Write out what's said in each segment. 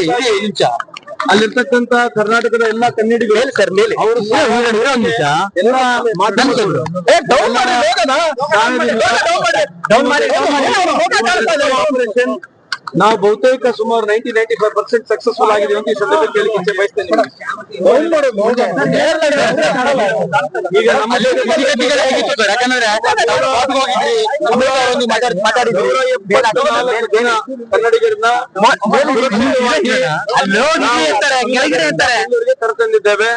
ನಿಮಿಷ ಅಲ್ಲಿರ್ತಕ್ಕಂತ ಕರ್ನಾಟಕದ ಎಲ್ಲಾ ಕನ್ನಡಿಗರು ಹೇಳಿ ಸರ್ ಮೇಲೆ ಅವರು ಎಲ್ಲ ಮಾಧ್ಯಮದವರು ನಾವು ಬಹುತೇಕ ಸುಮಾರು 95% ಸಕ್ಸಸ್ಫುಲ್ ಆಗಿದೆ ಅಂತ ಈ ಸಂದರ್ಭ ಕೇಳಿ ಇಚ್ಛೆ ಬಯಸ್ತೇನೆ. ಈಗ ನಮ್ಮ ಕನ್ನಡಿಗರನ್ನ ಕರೆತಂದಿದ್ದೇವೆ.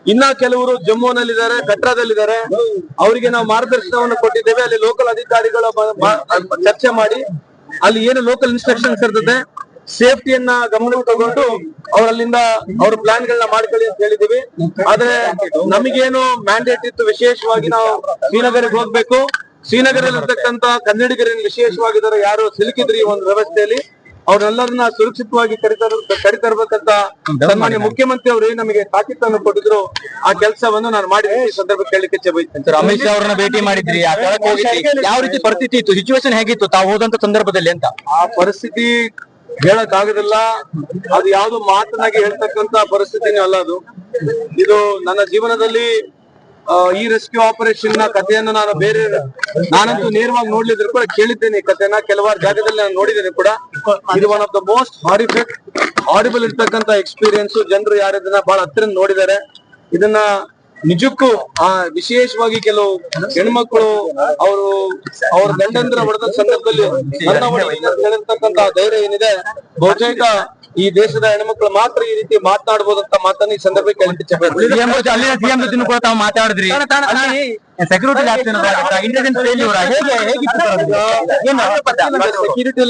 ಇನ್ನ ಕೆಲವರು ಜಮ್ಮುನಲ್ಲಿದ್ದಾರೆ, ಕಟ್ರಾದಲ್ಲಿದ್ದಾರೆ. ಅವರಿಗೆ ನಾವು ಮಾರ್ಗದರ್ಶನವನ್ನು ಕೊಟ್ಟಿದ್ದೇವೆ. ಅಲ್ಲಿ ಲೋಕಲ್ ಅಧಿಕಾರಿಗಳ ಚರ್ಚೆ ಮಾಡಿ ಅಲ್ಲಿ ಏನು ಲೋಕಲ್ ಇನ್ಸ್ಟ್ರಕ್ಷನ್ಸ್ ಇರ್ತದೆ ಸೇಫ್ಟಿಯನ್ನ ಗಮನಕ್ಕೆ ತಗೊಂಡು ಅವರಲ್ಲಿಂದ ಅವ್ರ ಪ್ಲಾನ್ ಗಳನ್ನ ಮಾಡ್ಕೊಳ್ಳಿ ಅಂತ ಹೇಳಿದೀವಿ. ಆದ್ರೆ ನಮಗೇನು ಮ್ಯಾಂಡೇಟ್ ಇತ್ತು, ವಿಶೇಷವಾಗಿ ನಾವು ಶ್ರೀನಗರಿಗೆ ಹೋಗ್ಬೇಕು. ಶ್ರೀನಗರಲ್ಲಿರ್ತಕ್ಕಂತ ಕನ್ನಡಿಗರನ್ನು ವಿಶೇಷವಾಗಿದ್ದಾರೆ ಯಾರು ಸಿಲುಕಿದ್ರಿ ಈ ಒಂದು ವ್ಯವಸ್ಥೆಯಲ್ಲಿ ಅವ್ರನ್ನೆಲ್ಲರನ್ನ ಸುರಕ್ಷಿತವಾಗಿ ಕರಿತರ್ಬೇಕಂತ ಸನ್ಮಾನ್ಯ ಮುಖ್ಯಮಂತ್ರಿ ಅವರು ನಮಗೆ ತಾಕೀತನ್ನು ಕೊಟ್ಟಿದ್ರು. ಆ ಕೆಲಸವನ್ನು ನಾನು ಮಾಡಿದ್ರೆ ಈ ಸಂದರ್ಭ ಕೇಳಲಿಕ್ಕೆ ಇಚ್ಛೆ ಬಯಸ್ತೇನೆ. ಅಮಿತ್ ಶಾ ಅವರನ್ನ ಭೇಟಿ ಮಾಡಿದ್ರಿ, ಯಾವ ರೀತಿ ಪರಿಸ್ಥಿತಿ ಇತ್ತು, ಸಿಚುವೇಶನ್ ಹೇಗಿತ್ತು ತಾವು ಹೋದಂತ ಸಂದರ್ಭದಲ್ಲಿ ಅಂತ? ಆ ಪರಿಸ್ಥಿತಿ ಹೇಳಕ್ ಆಗುದಿಲ್ಲ. ಅದು ಯಾವ್ದು ಮಾತನಾಗಿ ಹೇಳ್ತಕ್ಕಂತ ಪರಿಸ್ಥಿತಿನೇ ಅಲ್ಲ ಅದು. ಇದು ನನ್ನ ಜೀವನದಲ್ಲಿ ಈ ರೆಸ್ಕ್ಯೂ ಆಪರೇಷನ್ ನ ಕಥೆಯನ್ನು ನಾನಂತೂ ನೇರವಾಗಿ ನೋಡ್ಲಿದ್ರು ಕೂಡ ಕೇಳಿದ್ದೇನೆ. ಈ ಕಥೆನ ಕೆಲವಾರು ಜಾಗದಲ್ಲಿ ನಾನು ನೋಡಿದ್ದೇನೆ ಕೂಡ. ಇದು one of the most horrible ಇರ್ತಕ್ಕಂತ ಎಕ್ಸ್ಪೀರಿಯನ್ಸ್. ಜನರು ಯಾರು ಇದನ್ನ ಬಹಳ ಹತ್ತಿರ ನೋಡಿದ್ದಾರೆ. ಇದನ್ನ ನಿಜಕ್ಕೂ ವಿಶೇಷವಾಗಿ ಕೆಲವು ಹೆಣ್ಮಕ್ಳು ಅವ್ರ ಗಂಡಂದ್ರ ಹೊಡೆದ ಸಂದರ್ಭದಲ್ಲಿ ಹೇಳಿರ್ತಕ್ಕಂತ ಧೈರ್ಯ ಏನಿದೆ, ಬಹುತೇಕ ಈ ದೇಶದ ಹೆಣ್ಮಕ್ಳು ಮಾತ್ರ ಈ ರೀತಿ ಮಾತನಾಡಬಹುದಂತ ಮಾತನ್ನ ಈ ಸಂದರ್ಭ ಮಾತಾಡಿದ್ರಿ. ಸೆಕ್ಯೂರಿಟಿ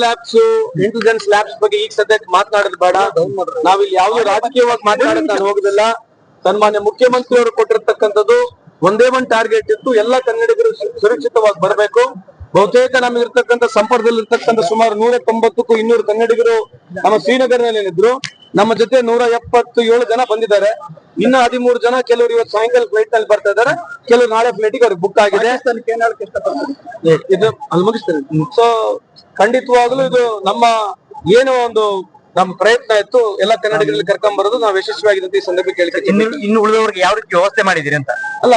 ಲ್ಯಾಬ್ಸ್, ಇಂಟೆಲಿಜೆನ್ಸ್ ಲ್ಯಾಬ್ಸ್ ಬಗ್ಗೆ ಈಗ ಸದ್ಯಕ್ಕೆ ಮಾತನಾಡೋದು ಬೇಡ. ನಾವಿಲ್ಲಿ ಯಾವ್ದು ರಾಜಕೀಯವಾಗಿ ಮಾತನಾಡಕ್ ನಾನು ಹೋಗುದಿಲ್ಲ. ಸನ್ಮಾನ್ಯ ಮುಖ್ಯಮಂತ್ರಿ ಅವರು ಕೊಟ್ಟಿರ್ತಕ್ಕಂಥದ್ದು ಒಂದೇ ಒಂದು ಟಾರ್ಗೆಟ್ ಇತ್ತು, ಎಲ್ಲ ಕನ್ನಡಿಗರು ಸುರಕ್ಷಿತವಾಗಿ ಬರಬೇಕು. ಬಹುತೇಕ ನಮಗಿರ್ತಕ್ಕಂಥ ಸಂಪರ್ಕದಲ್ಲಿರ್ತಕ್ಕಂಥ ಸುಮಾರು 190ಕ್ಕೂ 200 ಕನ್ನಡಿಗರು ನಮ್ಮ ಶ್ರೀನಗರ್ನಲ್ಲಿ ಇದ್ರು. ನಮ್ಮ ಜೊತೆ 177 ಜನ ಬಂದಿದ್ದಾರೆ. ಇನ್ನು 13 ಜನ ಕೆಲವರು ಇವತ್ತು ಸಾಯಂಕಾಲ ಫ್ಲೈಟ್ ನಲ್ಲಿ ಬರ್ತಾ ಇದ್ದಾರೆ, ಕೆಲವರು ನಾಳೆ ಫ್ಲೈಟಿಗೆ ಅವ್ರಿಗೆ ಬುಕ್ ಆಗಿದೆ. ಇದು ಅಲ್ಲಿ ಮುಗಿಸ್ತೇನೆ. ಸೊ ಖಂಡಿತವಾಗ್ಲೂ ಇದು ನಮ್ಮ ಏನೋ ಒಂದು ನಮ್ಮ ಪ್ರಯತ್ನ ಇತ್ತು, ಎಲ್ಲ ಕನ್ನಡಿಗರಲ್ಲಿ ಕರ್ಕೊಂಡ್ ಬರೋದು ನಾವು ಯಶಸ್ವಿಯಾಗಿದೆ ಈ ಸಂದರ್ಭ ಕೇಳಿಕೆ. ಇನ್ನು ಉಳಿದವರಿಗೆ ಯಾವ ರೀತಿ ವ್ಯವಸ್ಥೆ ಮಾಡಿದಿರಿ ಅಂತ? ಅಲ್ಲ,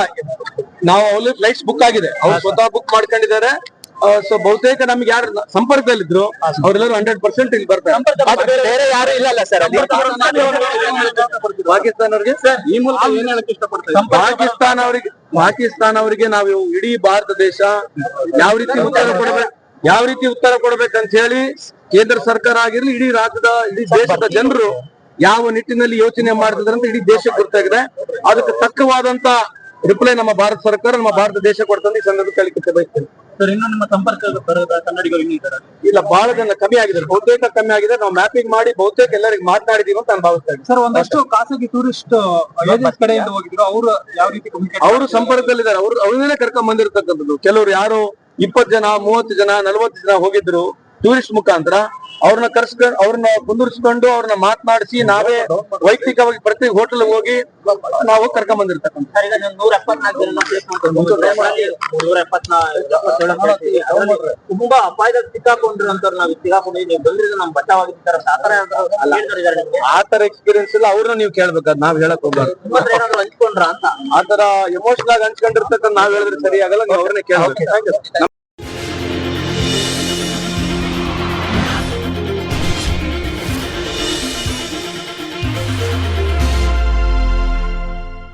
ನಾವು ಅಲ್ಲಿ ಫ್ಲೈಟ್ಸ್ ಬುಕ್ ಆಗಿದೆ, ಅವ್ರು ಸ್ವತಃ ಬುಕ್ ಮಾಡ್ಕೊಂಡಿದ್ದಾರೆ. ಸೊ ಬಹುತೇಕ ನಮ್ಗೆ ಯಾರು ಸಂಪರ್ಕದಲ್ಲಿದ್ರು ಅವರೆಲ್ಲರೂ 100% ಇಲ್ಲಿ ಬರ್ತಾರೆ. ಬೇರೆ ಯಾರು ಇಲ್ಲ ಸರ್. ಪಾಕಿಸ್ತಾನವ್ರಿಗೆ ಈ ಮೂಲಕ ಏನ್ ಹೇಳಕ್ ಇಷ್ಟಪಡ್ತಾರೆ? ಪಾಕಿಸ್ತಾನ ಅವರಿಗೆ ನಾವು ಇಡೀ ಭಾರತ ದೇಶ ಯಾವ ರೀತಿ ಉತ್ತರ ಕೊಡ್ಬೇಕಂತ ಹೇಳಿ ಕೇಂದ್ರ ಸರ್ಕಾರ ಆಗಿರ್ಲಿ, ಇಡೀ ರಾಜ್ಯದ ಇಡೀ ದೇಶದ ಜನರು ಯಾವ ನಿಟ್ಟಿನಲ್ಲಿ ಯೋಚನೆ ಮಾಡ್ತಿದ್ರೆ ಅಂತ ಇಡೀ ದೇಶಕ್ಕೆ ಗೊತ್ತಾಗಿದೆ. ಅದಕ್ಕೆ ತಕ್ಕವಾದಂತ ರಿಪ್ಲೈ ನಮ್ಮ ಭಾರತ ಸರ್ಕಾರ, ನಮ್ಮ ಭಾರತ ದೇಶ ಕೊಡ್ತಂದು ಈ ಸಂದರ್ಭ ಕೇಳಿಕೆ ಬಯಸ್ತೇನೆ. ಸರ್, ಇನ್ನು ನಿಮ್ಮ ಸಂಪರ್ಕ ಕನ್ನಡಿಗರು ಇಲ್ಲ, ಬಹಳ ಜನ ಕಮ್ಮಿ ಆಗಿದ್ದಾರೆ, ಬಹುತೇಕ ಕಮ್ಮಿ ಆಗಿದೆ. ನಾವು ಮ್ಯಾಪಿಂಗ್ ಮಾಡಿ ಬಹುತೇಕ ಎಲ್ಲರಿಗೆ ಮಾತನಾಡಿದೀವಿ ಅಂತ ನಾನು ಭಾವಿಸ್ತಾ ಇದ್ದೀನಿ. ಸರ್, ಒಂದಷ್ಟು ಖಾಸಗಿ ಟೂರಿಸ್ಟ್ ಕಡೆಯಿಂದ ಹೋಗಿದ್ರು, ಅವರು ಯಾವ ರೀತಿ ಅವರು ಸಂಪರ್ಕದಲ್ಲಿದ್ದಾರೆ. ಅವ್ರನ್ನೇ ಕರ್ಕೊಂಡ್ ಬಂದಿರತಕ್ಕಂಥದ್ದು. ಕೆಲವರು ಯಾರು 20 ಜನ 30 ಜನ 40 ಜನ ಹೋಗಿದ್ರು ಟೂರಿಸ್ಟ್ ಮುಖಾಂತರ. ಅವ್ರನ್ನ ಕುಂದಿರಿಸಿಕೊಂಡು ಅವ್ರನ್ನ ಮಾತನಾಡಿಸಿ ನಾವೇ ವೈಯಕ್ತಿಕವಾಗಿ ಪ್ರತಿ ಹೋಟೆಲ್ ಹೋಗಿ ನಾವು ಕರ್ಕೊಂಡ್ ಬಂದಿರ್ತಕ್ಕಂಥ. ತುಂಬಾ ಅಪಾಯದಲ್ಲಿ ಸಿಕ್ಕಾಕೊಂಡಿರೋಂಥವ್ರು ನಾವು ಸಿಕ್ಕಾಕೊಂಡಿದ್ದೀವಿ, ನೀವು ಬಂದ್ರಿಂದ ನಮ್ ಬಚಾವಾಗಿರ್ತಾರೆ. ಆತರ ಎಕ್ಸ್ಪೀರಿಯನ್ಸ್ ಇಲ್ಲ, ಅವ್ರನ್ನ ನೀವು ಕೇಳ್ಬೇಕಾದ್ ನಾವ್ ಹೇಳಕ್ ಹೋಗ್ಬಾರ್ದು. ಹಂಚ್ಕೊಂಡ್ರ ಅಂತ ಆತರ ಎಮೋಷನಲ್ ಆಗಿ ಹಂಚ್ಕೊಂಡಿರ್ತಕ್ಕಂಥ ನಾವ್ ಹೇಳಿದ್ರೆ ಸರಿ ಆಗಲ್ಲ, ನೀವು ಅವ್ರನ್ನೇ ಕೇಳ್ಬೇಕು.